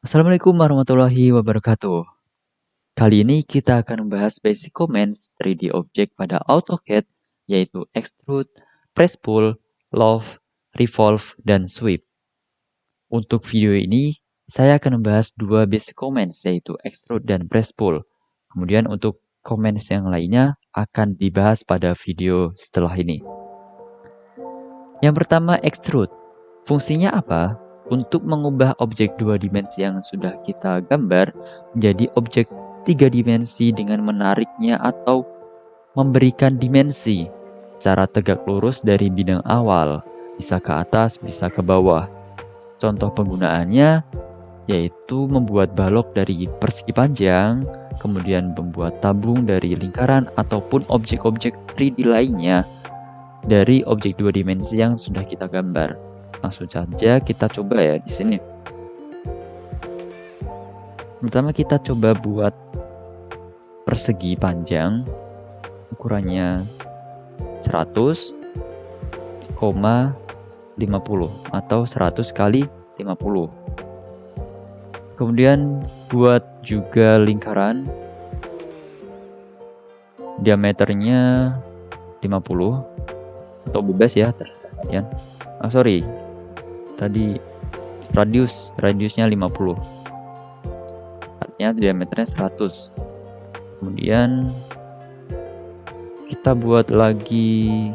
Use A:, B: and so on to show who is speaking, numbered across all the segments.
A: Assalamualaikum warahmatullahi wabarakatuh. Kali ini kita akan membahas basic commands 3D object pada AutoCAD, yaitu extrude, press pull, loft, revolve, dan sweep. Untuk video ini, saya akan membahas dua basic commands, yaitu extrude dan press pull. Kemudian untuk commands yang lainnya akan dibahas pada video setelah ini. Yang pertama, extrude. Fungsinya apa? Untuk mengubah objek 2 dimensi yang sudah kita gambar menjadi objek 3 dimensi dengan menariknya atau memberikan dimensi secara tegak lurus dari bidang awal, bisa ke atas, bisa ke bawah. Contoh penggunaannya yaitu membuat balok dari persegi panjang, kemudian membuat tabung dari lingkaran ataupun objek-objek 3D lainnya dari objek 2 dimensi yang sudah kita gambar. Langsung saja kita coba ya di sini. Pertama kita coba buat persegi panjang, ukurannya 100,50 atau 100 kali 50. Kemudian buat juga lingkaran, diameternya 50 atau bebas ya, terserah kalian. Tadi radiusnya 50, artinya diameternya 100. Kemudian kita buat lagi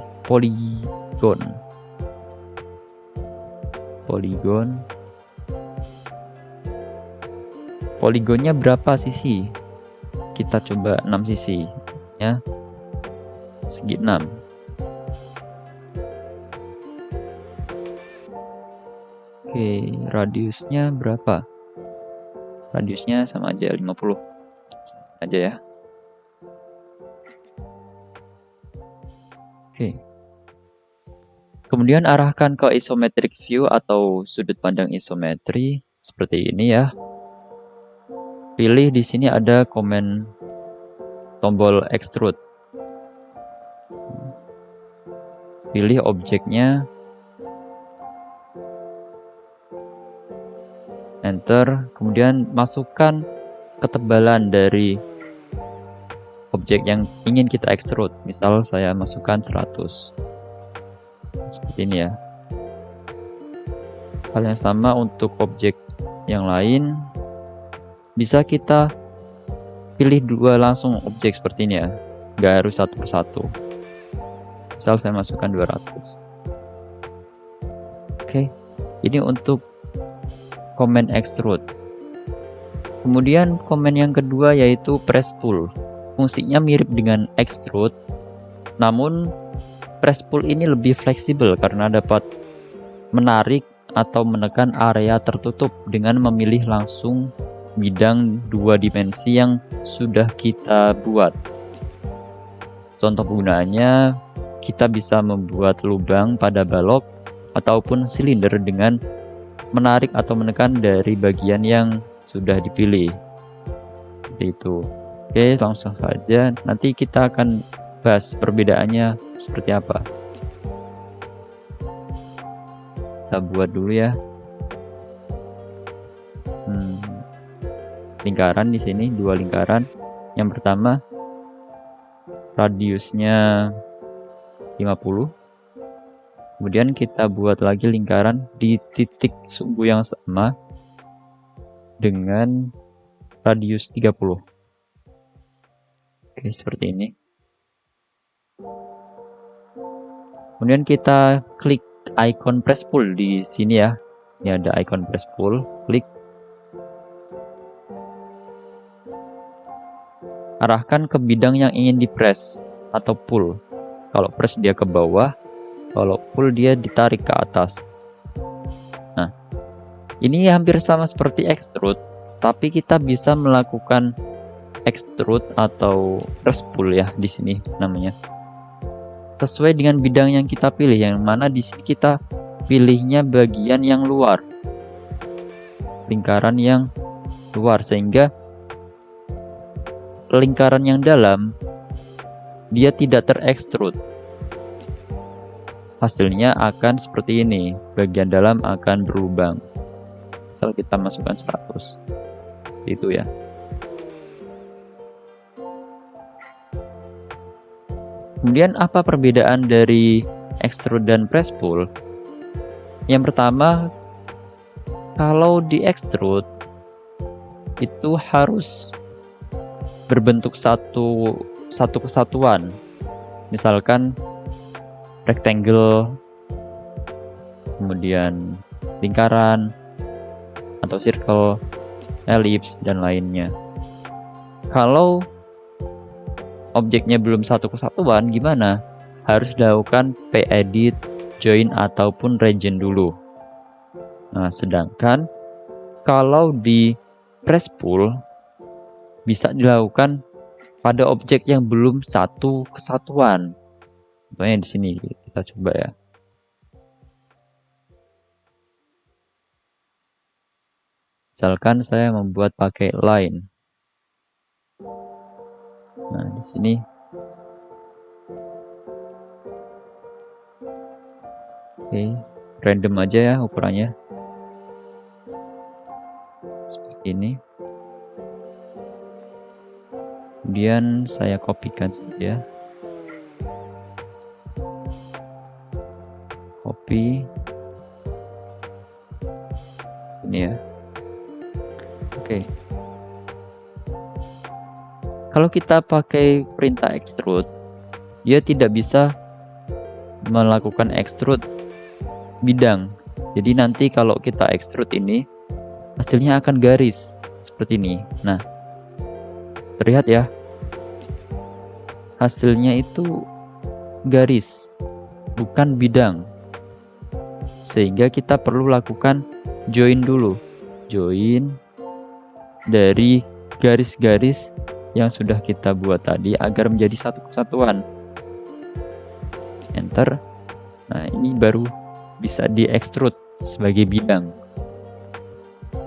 A: poligonnya berapa sisi? Kita coba 6 sisi ya, segi 6. Oke, radiusnya berapa? Radiusnya sama aja 50 aja ya. Oke. Kemudian arahkan ke isometric view atau sudut pandang isometri seperti ini ya. Pilih di sini ada command tombol extrude. Pilih objeknya, enter, kemudian masukkan ketebalan dari objek yang ingin kita extrude. Misal saya masukkan 100. Seperti ini ya. Hal yang sama untuk objek yang lain. Bisa kita pilih dua langsung objek seperti ini ya. Nggak harus satu persatu. Misal saya masukkan 200. Oke. Ini untuk command extrude. Kemudian command yang kedua yaitu press pull. Fungsinya mirip dengan extrude, namun press pull ini lebih fleksibel karena dapat menarik atau menekan area tertutup dengan memilih langsung bidang 2 dimensi yang sudah kita buat. Contoh penggunaannya, kita bisa membuat lubang pada balok ataupun silinder dengan menarik atau menekan dari bagian yang sudah dipilih. Seperti itu. Oke, langsung saja. Nanti kita akan bahas perbedaannya seperti apa. Kita buat dulu ya. Lingkaran di sini, 2 lingkaran. Yang pertama radiusnya 50. Kemudian kita buat lagi lingkaran di titik sumbu yang sama dengan radius 30. Oke, seperti ini. Kemudian kita klik icon press pull di sini ya. Ini ada icon press pull, klik. Arahkan ke bidang yang ingin di-press atau pull. Kalau press dia ke bawah, kalau pull dia ditarik ke atas. Nah, ini hampir sama seperti extrude, tapi kita bisa melakukan extrude atau press pull ya di sini namanya. Sesuai dengan bidang yang kita pilih, yang mana di sini kita pilihnya bagian yang luar, lingkaran yang luar, sehingga lingkaran yang dalam dia tidak terekstrud. Hasilnya akan seperti ini, bagian dalam akan berlubang asal kita masukkan 100. Itu ya. Kemudian apa perbedaan dari extrude dan press pull? Yang pertama, kalau di extrude itu harus berbentuk satu kesatuan. Misalkan rectangle, kemudian lingkaran atau circle, ellipse, dan lainnya. Kalau objeknya belum satu kesatuan, gimana? Harus dilakukan p-edit, join, ataupun region dulu. Nah, sedangkan kalau di press pull bisa dilakukan pada objek yang belum satu kesatuan. Contohnya di sini kita coba ya. Misalkan saya membuat pakai line. Nah, di sini oke, random aja ya ukurannya. Seperti ini. Kemudian saya kopikan saja. Copy. Ini ya. Oke. Kalau kita pakai perintah extrude, dia tidak bisa melakukan extrude bidang. Jadi nanti kalau kita extrude ini, hasilnya akan garis seperti ini. Nah, terlihat ya, hasilnya itu garis, bukan bidang. Sehingga kita perlu lakukan join dulu. Join dari garis-garis yang sudah kita buat tadi agar menjadi satu kesatuan. Enter. Nah, ini baru bisa di extrude sebagai bidang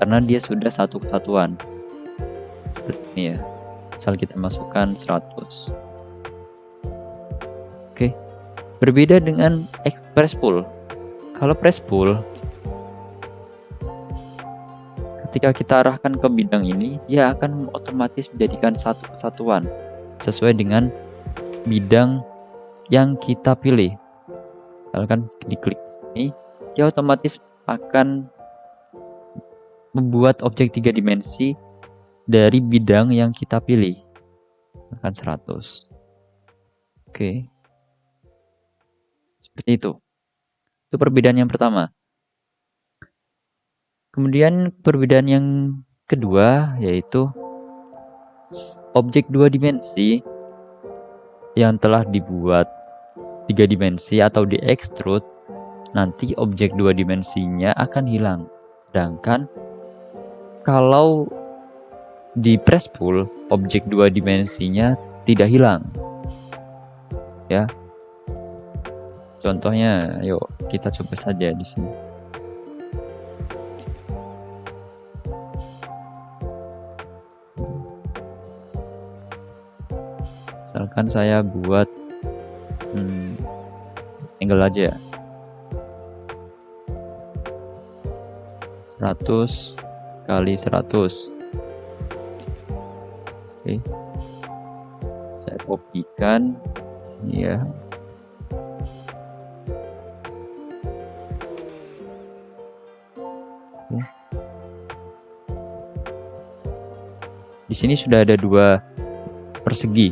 A: karena dia sudah satu kesatuan. Seperti ini ya. Misal kita masukkan 100. Oke. Berbeda dengan press pull. Kalau press pull, ketika kita arahkan ke bidang ini, dia akan otomatis menjadikan satu kesatuan sesuai dengan bidang yang kita pilih. Misalkan diklik ini, dia otomatis akan membuat objek 3 dimensi dari bidang yang kita pilih. Akan 100. Oke. Seperti itu. Itu perbedaan yang pertama. Kemudian perbedaan yang kedua yaitu objek 2 dimensi yang telah dibuat 3 dimensi atau di extrude, nanti objek 2 dimensinya akan hilang. Sedangkan kalau di press pull, objek 2 dimensinya tidak hilang. Ya. Contohnya, yuk kita coba saja di sini. Misalkan saya buat angle aja ya. 100 kali 100. Oke. Saya kopikan sini ya. Oke. Di sini sudah ada 2 persegi.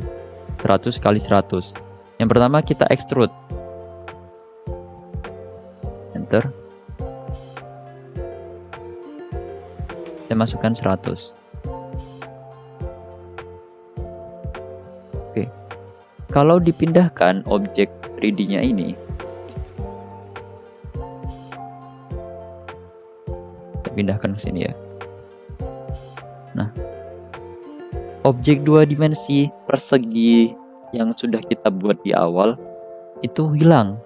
A: 100 kali 100. Yang pertama kita extrude. Enter. Saya masukkan 100. Oke. Kalau dipindahkan objek 3D-nya ini, kita pindahkan ke sini ya. Nah, objek 2 dimensi persegi yang sudah kita buat di awal itu hilang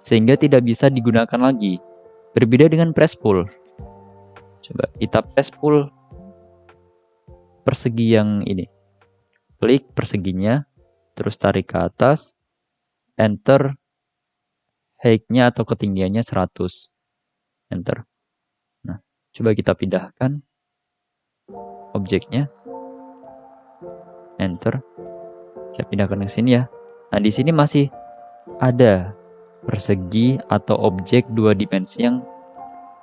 A: sehingga tidak bisa digunakan lagi. Berbeda dengan press pull. Coba kita press pull persegi yang ini. Klik perseginya, terus tarik ke atas, enter, height-nya atau ketinggiannya 100. Enter. Nah, Coba kita pindahkan objeknya, enter. Saya pindahkan ke sini ya. Nah, di sini masih ada persegi atau objek 2 dimensi yang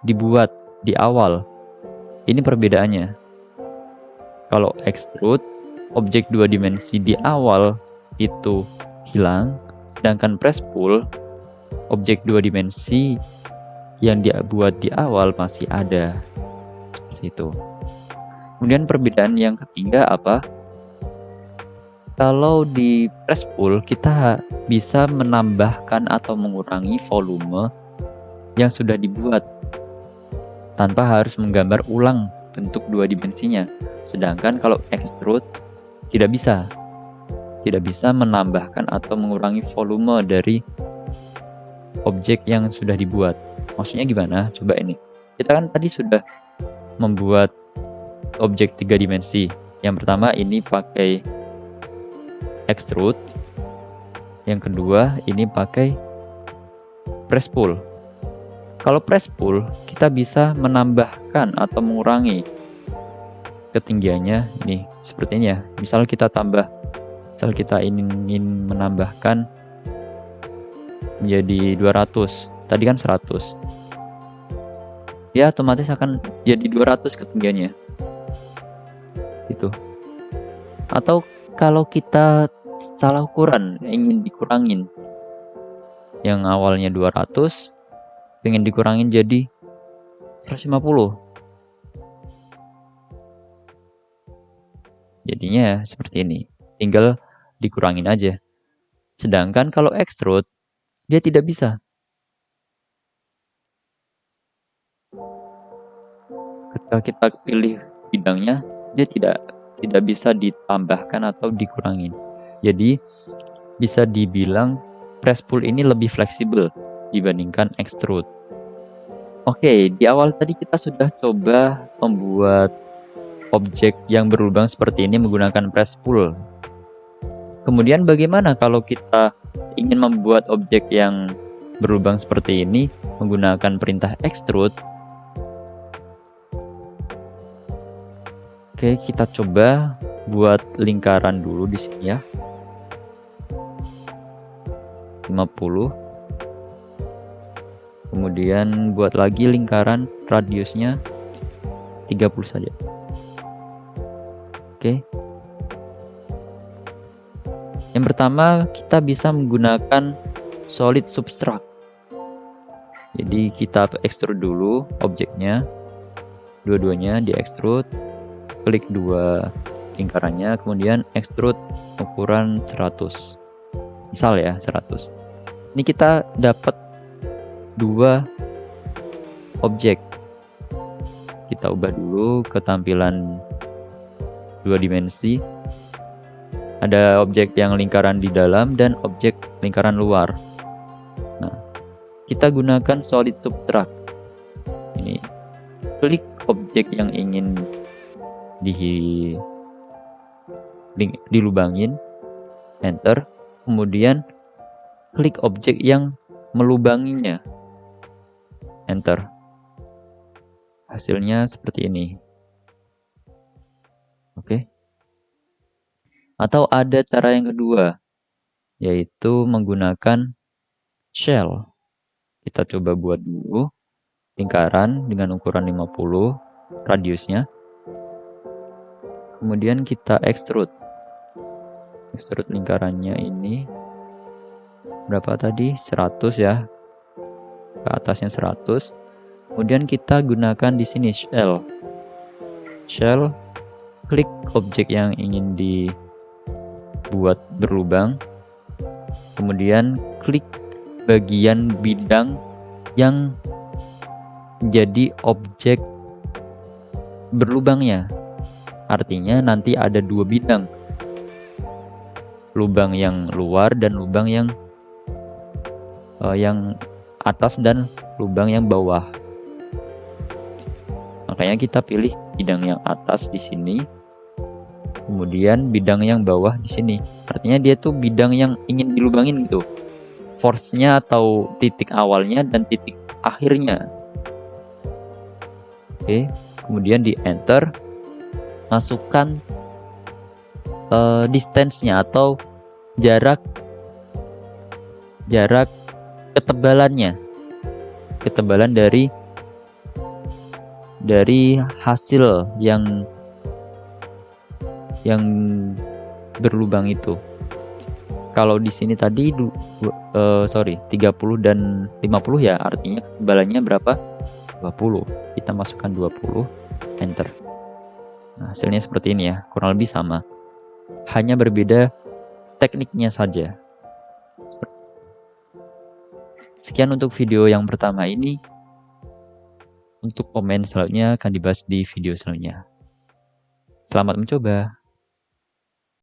A: dibuat di awal. Ini perbedaannya. Kalau extrude, objek 2 dimensi di awal itu hilang, sedangkan press pull, objek 2 dimensi yang dia buat di awal masih ada. Seperti itu. Kemudian perbedaan yang ketiga apa? Kalau di press pull, kita bisa menambahkan atau mengurangi volume yang sudah dibuat tanpa harus menggambar ulang bentuk 2 dimensinya. Sedangkan kalau extrude tidak bisa. Tidak bisa menambahkan atau mengurangi volume dari objek yang sudah dibuat. Maksudnya gimana? Coba ini. Kita kan tadi sudah membuat objek 3 dimensi. Yang pertama ini pakai extrude. Yang kedua ini pakai press pull. Kalau press pull, kita bisa menambahkan atau mengurangi ketinggiannya ini seperti ini ya. Misal kita ingin menambahkan menjadi 200. Tadi kan 100. Ya otomatis akan jadi 200 ketinggiannya. Gitu. Atau kalau kita salah ukuran, ingin dikurangin. Yang awalnya 200 pengen dikurangin jadi 150. Jadinya seperti ini. Tinggal dikurangin aja. Sedangkan kalau extrude dia tidak bisa. Ketika kita pilih bidangnya, dia tidak bisa ditambahkan atau dikurangin. Jadi bisa dibilang press pull ini lebih fleksibel dibandingkan extrude. Oke, di awal tadi kita sudah coba membuat objek yang berlubang seperti ini menggunakan press pull. Kemudian bagaimana kalau kita ingin membuat objek yang berlubang seperti ini menggunakan perintah extrude? Oke, kita coba buat lingkaran dulu di sini ya. 50. Kemudian buat lagi lingkaran radiusnya 30 saja. Oke. Yang pertama kita bisa menggunakan solid subtract. Jadi kita extrude dulu objeknya. Dua-duanya di extrude. Klik 2 lingkarannya, kemudian extrude ukuran 100. Misal ya 100. Ini kita dapat 2 objek. Kita ubah dulu ke tampilan 2 dimensi. Ada objek yang lingkaran di dalam dan objek lingkaran luar. Nah, kita gunakan solid subtract. Ini klik objek yang ingin dilubangin, enter, kemudian klik objek yang melubanginya, enter. Hasilnya seperti ini. Oke. Atau ada cara yang kedua, yaitu menggunakan shell. Kita coba buat dulu lingkaran dengan ukuran 50 radiusnya. Kemudian kita extrude. Extrude lingkarannya ini berapa tadi? 100 ya. Ke atasnya 100. Kemudian kita gunakan di sini shell. Shell, klik objek yang ingin dibuat berlubang. Kemudian klik bagian bidang yang jadi objek berlubangnya. Artinya nanti ada 2 bidang. Lubang yang luar dan lubang yang atas dan lubang yang bawah. Makanya kita pilih bidang yang atas di sini, kemudian bidang yang bawah di sini. Artinya dia tuh bidang yang ingin dilubangin gitu. Force-nya atau titik awalnya dan titik akhirnya. Oke, kemudian di enter, masukkan distance-nya atau jarak ketebalan dari hasil yang berlubang itu. Kalau di sini tadi 30 dan 50 ya, artinya ketebalannya berapa? 20. Kita masukkan 20, enter. Nah, hasilnya seperti ini ya, kurang lebih sama. Hanya berbeda tekniknya saja. Sekian untuk video yang pertama ini. Untuk komen selanjutnya akan dibahas di video selanjutnya. Selamat mencoba.